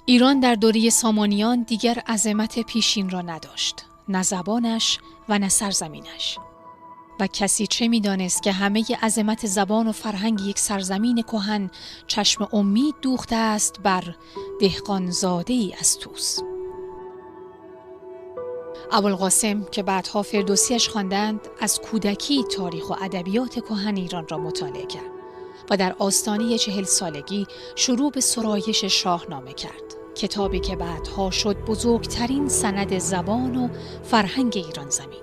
ایران در دوره سامانیان دیگر عظمت پیشین را نداشت، نه زبانش و نه سرزمینش. و کسی چه می‌دانست که همه عظمت زبان و فرهنگ یک سرزمین کهن چشم امید دوخته است بر دهقانزاده‌ای از طوس. ابوالقاسم که بعدها فردوسیش خواندند، از کودکی تاریخ و ادبیات کهن ایران را مطالعه کرد و در آستانه 40 سالگی شروع به سرایش شاهنامه کرد، کتابی که بعدها شد بزرگترین سند زبان و فرهنگ ایران زمین.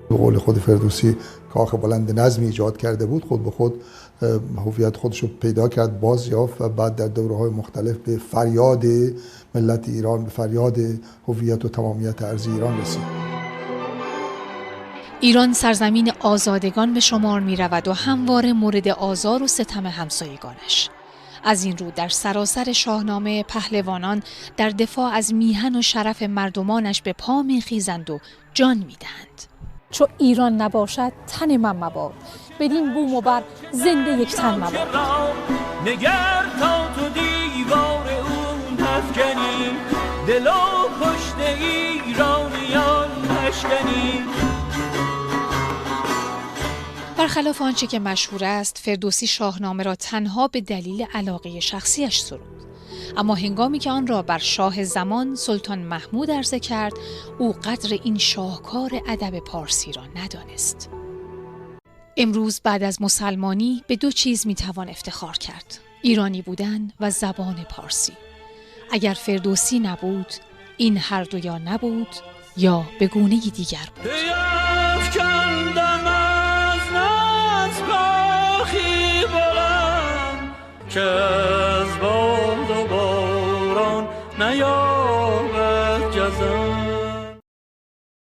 به قول خود فردوسی کاخ بلند نظمی ایجاد کرده بود، خود به خود هویت خودش رو پیدا کرد، باز یافت و بعد در دوره‌های مختلف به فریاد ملت ایران، به فریاد هویت و تمامیت ارضی ایران رسید. ایران سرزمین آزادگان به شمار می رود و همواره مورد آزار و ستم همسایگانش. از این رو در سراسر شاهنامه پهلوانان در دفاع از میهن و شرف مردمانش به پا می خیزند و جان می دهند. چو ایران نباشد تن من مباد، بدین بوم و بر زنده یک تن مباد. نگر تا تو دیوار اون افکنی، دل و پشت ایرانیان اشکنی. برخلاف آنچه که مشهور است، فردوسی شاهنامه را تنها به دلیل علاقه شخصیش سرود. اما هنگامی که آن را بر شاه زمان سلطان محمود عرضه کرد، او قدر این شاهکار ادب پارسی را ندانست. امروز بعد از مسلمانی به دو چیز میتوان افتخار کرد: ایرانی بودن و زبان پارسی. اگر فردوسی نبود، این هر دو یا نبود یا به گونه‌ای دیگر بود. که از باد و باران نیابد جزا.